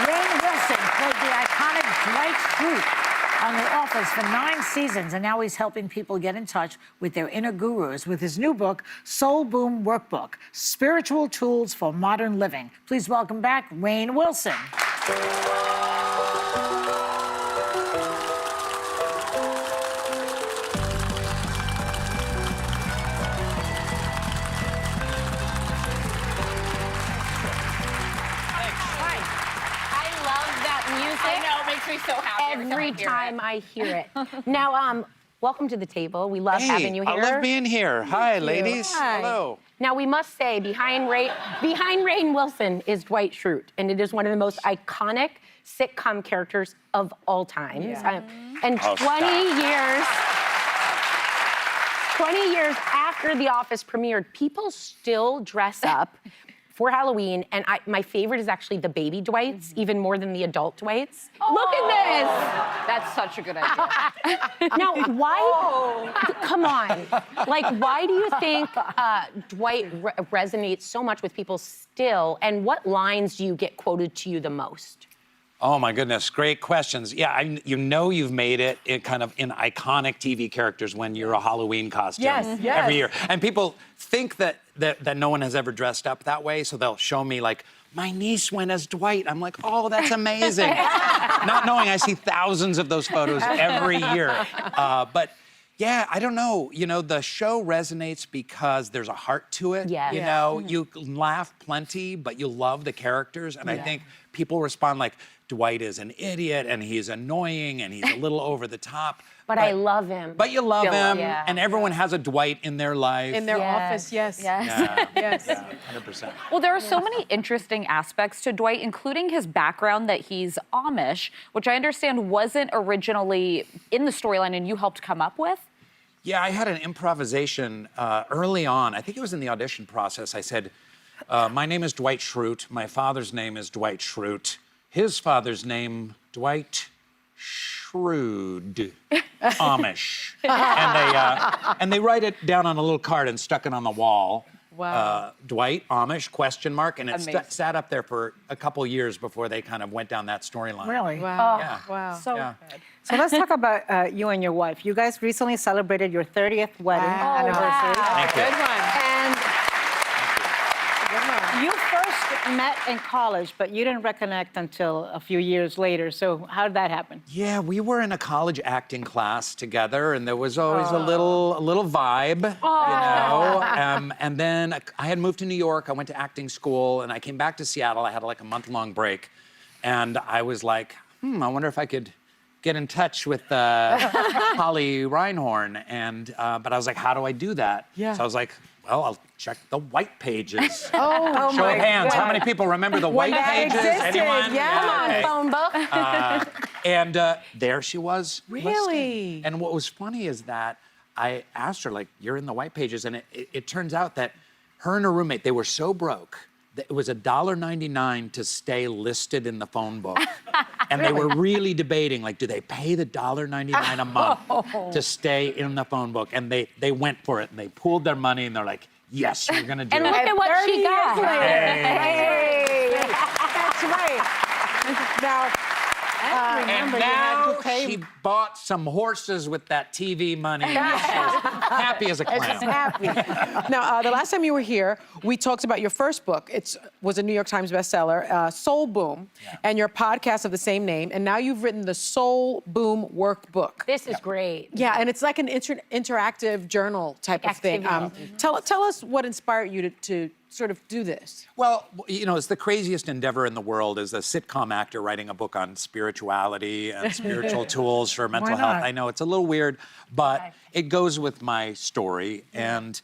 Rainn Wilson played the iconic Dwight Schrute on The Office for 9 seasons, and now he's helping people get in touch with their inner gurus with his new book, Soul Boom Workbook, Spiritual Tools for Modern Living. Please welcome back Rainn Wilson. I know, it makes me so happy every time I hear it. Now, welcome to the table. We love having you here. I love being here. Hi, ladies. Hi. Hello. Now, we must say, behind Rainn Wilson is Dwight Schrute, and it is one of the most iconic sitcom characters of all times. Yeah. And 20 years after The Office premiered, people still dress up for Halloween, and my favorite is actually the baby Dwights, even more than the adult Dwights. Oh. Look at That's such a good idea. this! Now, why, come on, like, why do you think Dwight resonates so much with people still, and what lines do you get quoted to you the most? Oh my goodness, great questions. Yeah, you know you've made it in kind of in iconic TV characters when you're a Halloween costume every year. And people think that no one has ever dressed up that way, so they'll show me like, my niece went as Dwight. I'm like, oh, that's amazing. Not knowing I see thousands of those photos every year. But yeah, I don't know. You know, the show resonates because there's a heart to it. Yeah. You know, you laugh plenty, but you love the characters. And I think people respond like, Dwight is an idiot, and he's annoying, and he's a little over the top. But I love him. But you love him, Yeah. and everyone has a Dwight in their life. In their office, yes. Yeah. Yes. Yeah, 100%. Well, there are so many interesting aspects to Dwight, including his background that he's Amish, which I understand wasn't originally in the storyline and you helped come up with. Yeah, I had an improvisation early on. I think it was in the audition process. I said, my name is Dwight Schrute. My father's name is Dwight Schrute. His father's name, Dwight Schrute, Amish. And they write it down on a little card and stuck it on the wall. Wow. Dwight, Amish, question mark. And it Amazing. sat up there for a couple years before they kind of went down that storyline. Really? Wow. Yeah. Wow. So Yeah. So let's talk about you and your wife. You guys recently celebrated your 30th wedding anniversary. Thank you. Good one. And Good one. you first met in college, but you didn't reconnect until a few years later. So how did that happen? Yeah, we were in a college acting class together, and there was always a little vibe, you know. And then I had moved to New York. I went to acting school, and I came back to Seattle. I had like a month-long break, and I was like, I wonder if I could get in touch with Holly Reinhorn. And but I was like, how do I do that? Yeah. So I was like, well, I'll check the white pages. Oh, Show of hands. How many people remember the white that pages? existed, Anyone? yeah. Come on, Okay. phone book. And there she was. Really? listed. And what was funny is that I asked her, like, you're in the white pages. And it turns out that her and her roommate, they were so broke that it was $1.99 to stay listed in the phone book. And they were really debating, like, do they pay the $1.99 a month to stay in the phone book? And they went for it, and they pooled their money, and they're like, yes, we're gonna do And it. look at what 30 she got. years later. Hey. That's right. Now, And now she bought some horses with that TV money. She's happy as a clown. happy. Now, the last time you were here, we talked about your first book. It was a New York Times bestseller, Soul Boom, and your podcast of the same name. And now you've written the Soul Boom Workbook. This is great. Yeah, and it's like an interactive journal type of thing. Activity. Tell us what inspired you to sort of do this. Well, you know, it's the craziest endeavor in the world is a sitcom actor writing a book on spirituality and spiritual tools for mental health. not? I know it's a little weird, but it goes with my story. And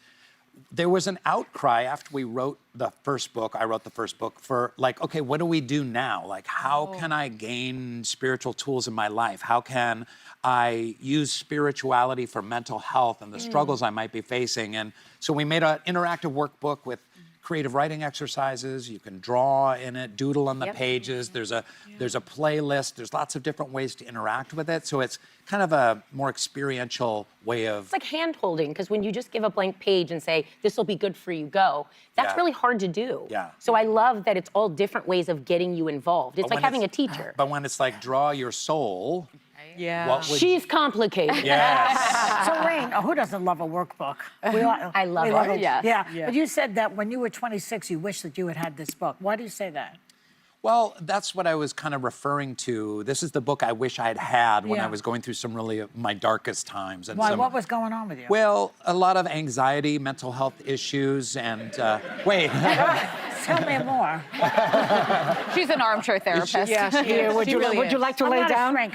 there was an outcry after we wrote the first book. I wrote the first book for like, okay, what do we do now? Like, how can I gain spiritual tools in my life? How can I use spirituality for mental health and the struggles I might be facing? And so we made an interactive workbook with creative writing exercises. You can draw in it, doodle on the pages. There's a playlist. There's lots of different ways to interact with it. So it's kind of a more experiential way of. It's like hand holding, because when you just give a blank page and say, this will be good for you, go, that's really hard to do. Yeah. So I love that it's all different ways of getting you involved. It's But like when having a teacher. But when it's like draw your soul, Yeah. what would She's complicated. Yes. So, Rainn, who doesn't love a workbook? I love it. Yes. Yeah. But you said that when you were 26, you wished that you had had this book. Why do you say that? Well, that's what I was kind of referring to. This is the book I wish I'd had when Yeah. I was going through some really my darkest times. And Why? some, What was going on with you? Well, a lot of anxiety, mental health issues, and wait. Tell me more. She's an armchair therapist. Yeah, she is. Would She you, really would you is. like to I'm lay not down? a shrink.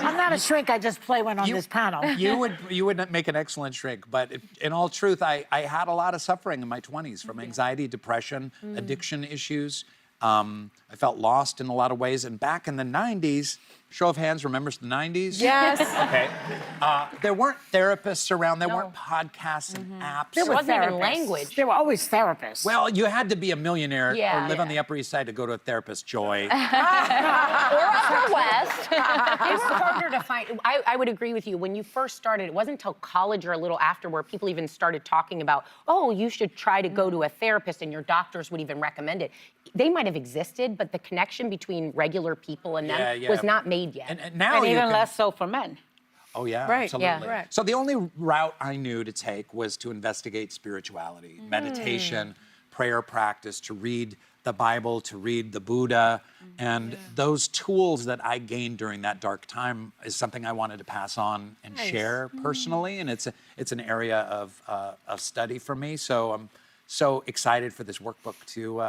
I'm not a shrink. I just play one on this panel. You would make an excellent shrink, but in all truth, I had a lot of suffering in my 20s from anxiety, depression, addiction issues. I felt lost in a lot of ways. And back in the 90s, show of hands remembers the 90s? Yes. Okay. There weren't therapists around. There weren't podcasts and apps. There wasn't even therapists. language. There were always therapists. Well, you had to be a millionaire Yeah. or live on the Upper East Side to go to a therapist, Joy. Or Upper West. It was harder to find. I would agree with you. When you first started, it wasn't until college or a little after where people even started talking about, oh, you should try to go to a therapist, and your doctors would even recommend it. They might have existed, but the connection between regular people and them was not made yet. And now And you even can- less so for men. Oh yeah, Right, absolutely. yeah. Right. So the only route I knew to take was to investigate spirituality, meditation, prayer practice, to read the Bible, to read the Buddha, and those tools that I gained during that dark time is something I wanted to pass on and share personally, and it's an area of study for me. So I'm so excited for this workbook to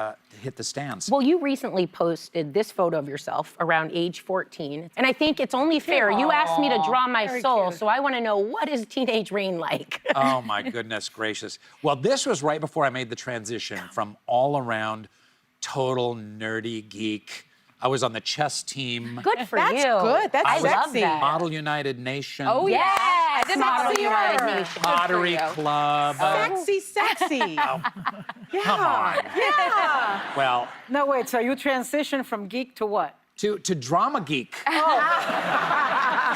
hit the stands. Well, you recently posted this photo of yourself around age 14, and I think it's only fair. You asked me to draw my soul, so I want to know, what is teenage Rainn like? Oh my goodness gracious. Well, this was right before I made the transition from all around total nerdy geek. I was on the chess team. Good for That's you. good. That's I love sexy. that. Model United Nation. Oh, yeah. Yes, I did not Model see United her. Nation. Pottery you. Club. Sexy, sexy. Come on. Yeah. Well, No, wait, so you transitioned from geek to what? to drama geek.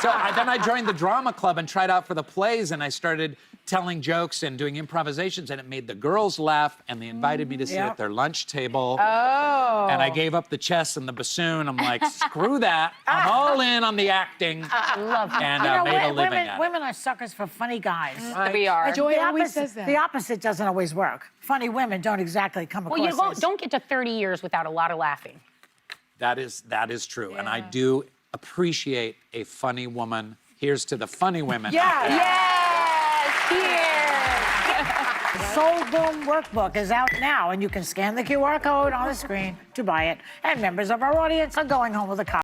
So then I joined the drama club and tried out for the plays, and I started telling jokes and doing improvisations, and it made the girls laugh, and they invited me to sit at their lunch table. Oh. And I gave up the chess and the bassoon. I'm like, screw that. I'm all in on the acting. I love that. And You know, made a living at it. women are suckers for funny guys. We are. Joy The always opposite, says that. the opposite doesn't always work. Funny women don't exactly come across Well, you as... don't get to 30 years without a lot of laughing. That is true. And I do appreciate a funny woman. Here's to the funny women. Yeah. Yes, here. Soul Boom Workbook is out now, and you can scan the QR code on the screen to buy it. And members of our audience are going home with a copy.